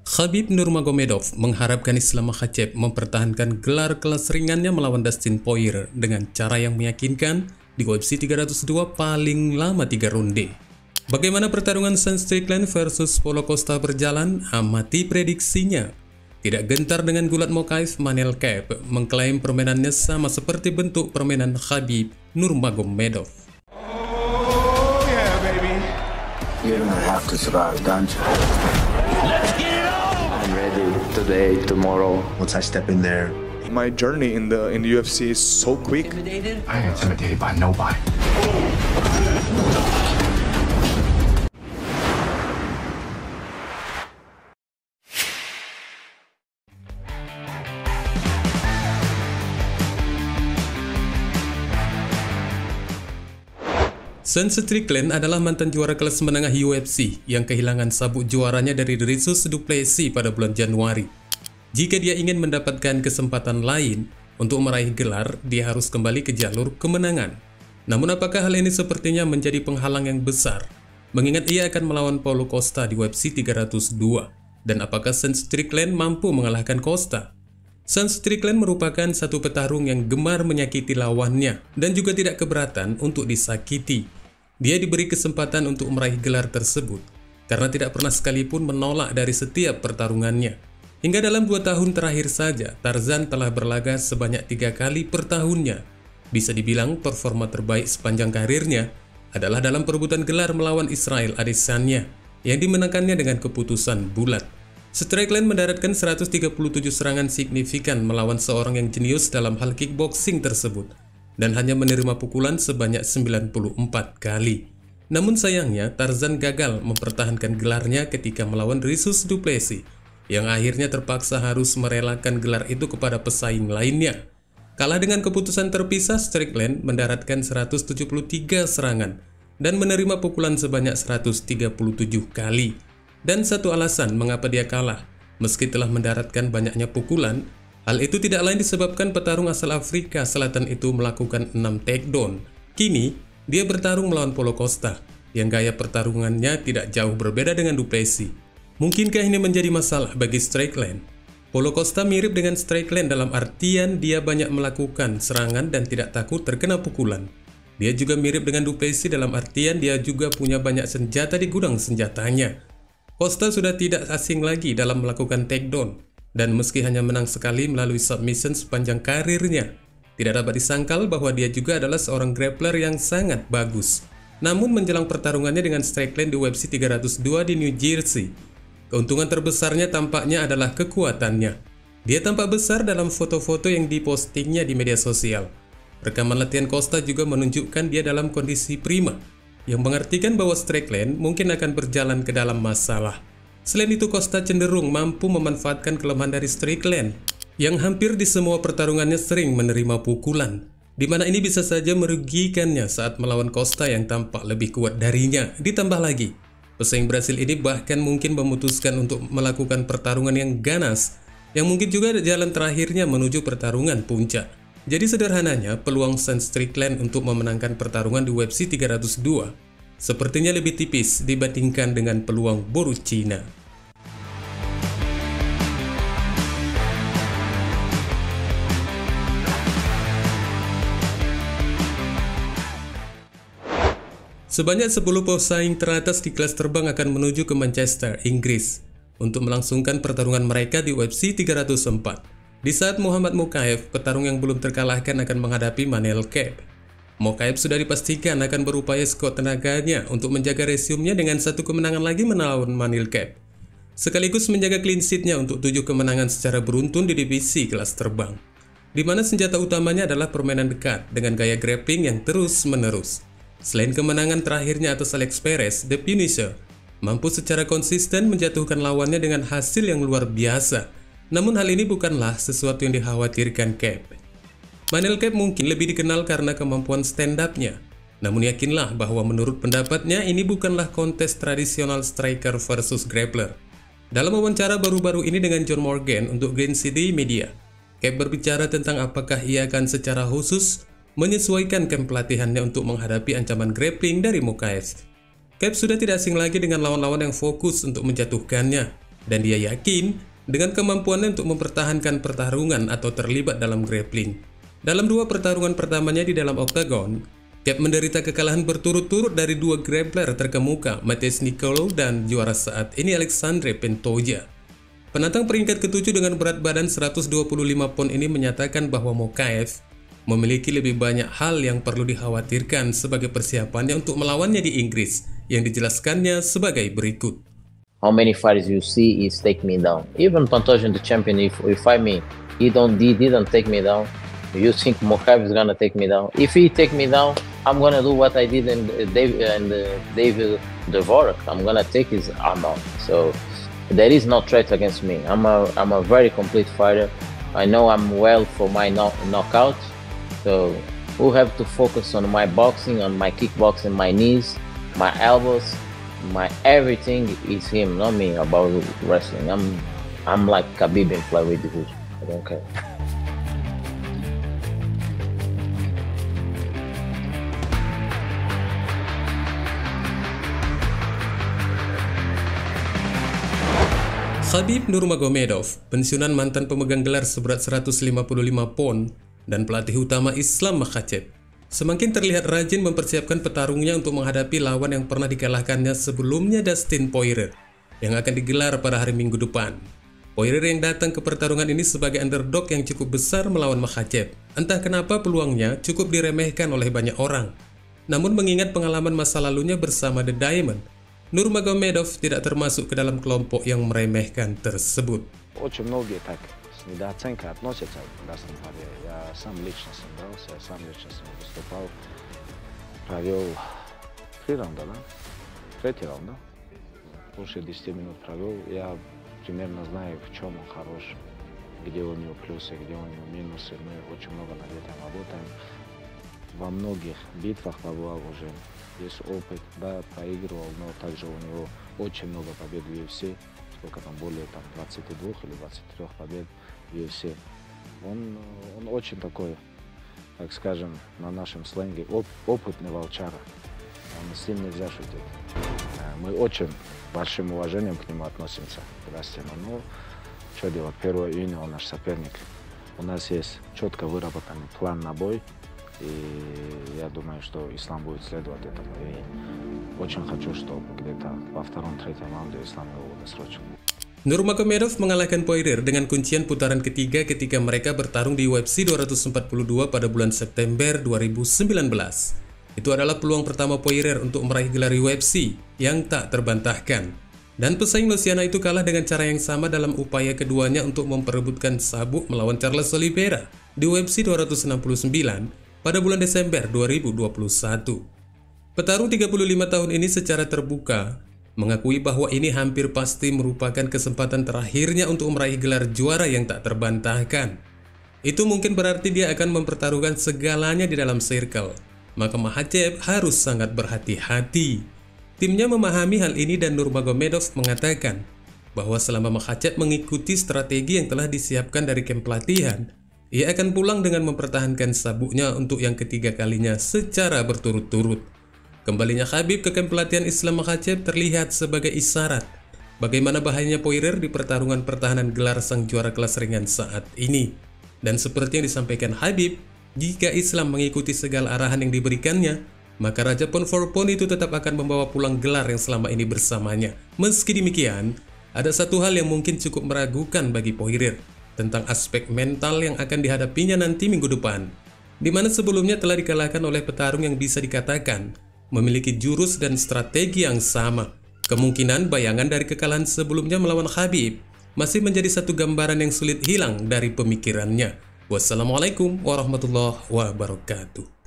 Khabib Nurmagomedov mengharapkan Islam Makhachev mempertahankan gelar kelas ringannya melawan Dustin Poirier dengan cara yang meyakinkan di UFC 302 paling lama 3 ronde. Bagaimana pertarungan Sean Strickland versus Paulo Costa berjalan? Amati prediksinya. Tidak gentar dengan gulat Mokaev, Manel Kape mengklaim permainannya sama seperti bentuk permainan Khabib Nurmagomedov. Oh yeah, baby. You don't have to survive, don't you? Let's get it on! I'm ready today, tomorrow. Once I step in there. My journey in the UFC is so quick. I ain't intimidated by nobody. Sean Strickland adalah mantan juara kelas menengah UFC yang kehilangan sabuk juaranya dari Dricus du Plessis pada bulan Januari. Jika dia ingin mendapatkan kesempatan lain untuk meraih gelar, dia harus kembali ke jalur kemenangan. Namun apakah hal ini sepertinya menjadi penghalang yang besar, mengingat ia akan melawan Paulo Costa di UFC 302? Dan apakah Sean Strickland mampu mengalahkan Costa? Sean Strickland merupakan satu petarung yang gemar menyakiti lawannya dan juga tidak keberatan untuk disakiti. Dia diberi kesempatan untuk meraih gelar tersebut karena tidak pernah sekalipun menolak dari setiap pertarungannya. Hingga dalam 2 tahun terakhir saja, Tarzan telah berlaga sebanyak 3 kali per tahunnya. Bisa dibilang performa terbaik sepanjang karirnya adalah dalam perebutan gelar melawan Israel Adesanya yang dimenangkannya dengan keputusan bulat. Strickland mendaratkan 137 serangan signifikan melawan seorang yang jenius dalam hal kickboxing tersebut dan hanya menerima pukulan sebanyak 94 kali. Namun sayangnya, Tarzan gagal mempertahankan gelarnya ketika melawan Dricus du Plessis, yang akhirnya terpaksa harus merelakan gelar itu kepada pesaing lainnya. Kalah dengan keputusan terpisah, Strickland mendaratkan 173 serangan dan menerima pukulan sebanyak 137 kali. Dan satu alasan mengapa dia kalah, meski telah mendaratkan banyaknya pukulan, hal itu tidak lain disebabkan petarung asal Afrika Selatan itu melakukan 6 takedown. Kini, dia bertarung melawan Paulo Costa, yang gaya pertarungannya tidak jauh berbeda dengan du Plessis. Mungkinkah ini menjadi masalah bagi Strickland? Paulo Costa mirip dengan Strickland dalam artian dia banyak melakukan serangan dan tidak takut terkena pukulan. Dia juga mirip dengan du Plessis dalam artian dia juga punya banyak senjata di gudang senjatanya. Costa sudah tidak asing lagi dalam melakukan takedown, dan meski hanya menang sekali melalui submission sepanjang karirnya, tidak dapat disangkal bahwa dia juga adalah seorang grappler yang sangat bagus. Namun menjelang pertarungannya dengan Strickland di UFC 302 di New Jersey, keuntungan terbesarnya tampaknya adalah kekuatannya. Dia tampak besar dalam foto-foto yang dipostingnya di media sosial. Rekaman latihan Costa juga menunjukkan dia dalam kondisi prima, yang mengartikan bahwa Strickland mungkin akan berjalan ke dalam masalah. Selain itu, Costa cenderung mampu memanfaatkan kelemahan dari Strickland, yang hampir di semua pertarungannya sering menerima pukulan, di mana ini bisa saja merugikannya saat melawan Costa yang tampak lebih kuat darinya. Ditambah lagi, pesaing Brasil ini bahkan mungkin memutuskan untuk melakukan pertarungan yang ganas, yang mungkin juga jalan terakhirnya menuju pertarungan puncak. Jadi sederhananya, peluang Sean Strickland untuk memenangkan pertarungan di UFC 302 sepertinya lebih tipis dibandingkan dengan peluang Boru Cina. Sebanyak 10 pesaing teratas di kelas terbang akan menuju ke Manchester, Inggris untuk melangsungkan pertarungan mereka di UFC 304. Di saat Muhammad Mokaev, petarung yang belum terkalahkan, akan menghadapi Manel Kape. Mokaev sudah dipastikan akan berupaya sekuat tenaganya untuk menjaga resume-nya dengan 1 kemenangan lagi melawan Manel Kape, sekaligus menjaga clean sheet-nya untuk 7 kemenangan secara beruntun di divisi kelas terbang, di mana senjata utamanya adalah permainan dekat dengan gaya grappling yang terus-menerus. Selain kemenangan terakhirnya atas Alex Perez, The Punisher mampu secara konsisten menjatuhkan lawannya dengan hasil yang luar biasa. Namun hal ini bukanlah sesuatu yang dikhawatirkan Kape. Manel Kape mungkin lebih dikenal karena kemampuan stand-up-nya. Namun yakinlah bahwa menurut pendapatnya ini bukanlah kontes tradisional striker versus grappler. Dalam wawancara baru-baru ini dengan John Morgan untuk Green City Media, Kape berbicara tentang apakah ia akan secara khusus menyesuaikan camp pelatihannya untuk menghadapi ancaman grappling dari Mokaev. Kape sudah tidak asing lagi dengan lawan-lawan yang fokus untuk menjatuhkannya. Dan dia yakin dengan kemampuannya untuk mempertahankan pertarungan atau terlibat dalam grappling. Dalam 2 pertarungan pertamanya di dalam oktagon, Khabib menderita kekalahan berturut-turut dari 2 grappler terkemuka, Matheus Nicolau dan juara saat ini Alexandre Pantoja. Penantang peringkat ke-7 dengan berat badan 125 pon ini menyatakan bahwa Mokaev memiliki lebih banyak hal yang perlu dikhawatirkan sebagai persiapannya untuk melawannya di Inggris, yang dijelaskannya sebagai berikut. How many fighters you see is take me down. Even Pantoja, the champion, if fight me, he didn't take me down. You think Mokaev is gonna take me down? If he take me down, I'm gonna do what I did in David Dvorak. I'm gonna take his arm out. So there is no threat against me. I'm a very complete fighter. I know I'm well for my knockout. So we have to focus on my boxing, on my kickboxing, my knees, my elbows. My everything is him, not me, about wrestling. I'm like Khabib in flyweight division. I don't care. Khabib Nurmagomedov, pensiunan mantan pemegang gelar seberat 155 pon dan pelatih utama Islam Makhachev, semakin terlihat rajin mempersiapkan petarungnya untuk menghadapi lawan yang pernah dikalahkannya sebelumnya, Dustin Poirier, yang akan digelar pada hari Minggu depan. Poirier yang datang ke pertarungan ini sebagai underdog yang cukup besar melawan Makhachev. Entah kenapa peluangnya cukup diremehkan oleh banyak orang. Namun mengingat pengalaman masa lalunya bersama The Diamond, Nurmagomedov tidak termasuk ke dalam kelompok yang meremehkan tersebut. Очень многие так с недооценкой относятся к Дастину Поирierу. Я сам лично с ним дрался, я сам лично с ним выступал. Провел 3 раунда, да? 3-й раунд, да? Больше 10 минут провел. Я примерно знаю, в чем он хорош, где у него плюсы, где у него минусы. Мы очень много над этим работаем. Во многих битвах побывал уже. Есть опыт, да, проигрывал, но также у него очень много побед в UFC. Сколько там, более 22 или 23 побед в UFC. Он очень такой, так скажем, на нашем сленге, опытный волчара. С ним нельзя шутить. Мы очень большим уважением к нему относимся, к Дастину. Ну, что делать, 1 июня он наш соперник. У нас есть четко выработанный план на бой. И я думаю, что Ислам будет следовать этому. И очень хочу, чтобы где-то во 2-3 раунде Ислам его досрочил. Nurmagomedov mengalahkan Poirier dengan kuncian putaran ketiga ketika mereka bertarung di UFC 242 pada bulan September 2019. Itu adalah peluang pertama Poirier untuk meraih gelar UFC yang tak terbantahkan. Dan pesaing Luciano itu kalah dengan cara yang sama dalam upaya keduanya untuk memperebutkan sabuk melawan Charles Oliveira di UFC 269 pada bulan Desember 2021. Petarung 35 tahun ini secara terbuka mengakui bahwa ini hampir pasti merupakan kesempatan terakhirnya untuk meraih gelar juara yang tak terbantahkan. Itu mungkin berarti dia akan mempertaruhkan segalanya di dalam circle. Maka Makhachev harus sangat berhati-hati. Timnya memahami hal ini dan Nurmagomedov mengatakan bahwa selama Makhachev mengikuti strategi yang telah disiapkan dari kamp pelatihan, ia akan pulang dengan mempertahankan sabuknya untuk yang ketiga kalinya secara berturut-turut. Kembalinya Khabib ke kamp pelatihan Islam Makhachev terlihat sebagai isyarat bagaimana bahayanya Poirier di pertarungan pertahanan gelar sang juara kelas ringan saat ini. Dan seperti yang disampaikan Khabib, jika Islam mengikuti segala arahan yang diberikannya, maka Raja Pound for Pound itu tetap akan membawa pulang gelar yang selama ini bersamanya. Meski demikian, ada satu hal yang mungkin cukup meragukan bagi Poirier tentang aspek mental yang akan dihadapinya nanti minggu depan, di mana sebelumnya telah dikalahkan oleh petarung yang bisa dikatakan memiliki jurus dan strategi yang sama. Kemungkinan bayangan dari kekalahan sebelumnya melawan Khabib masih menjadi satu gambaran yang sulit hilang dari pemikirannya. Wassalamualaikum warahmatullahi wabarakatuh.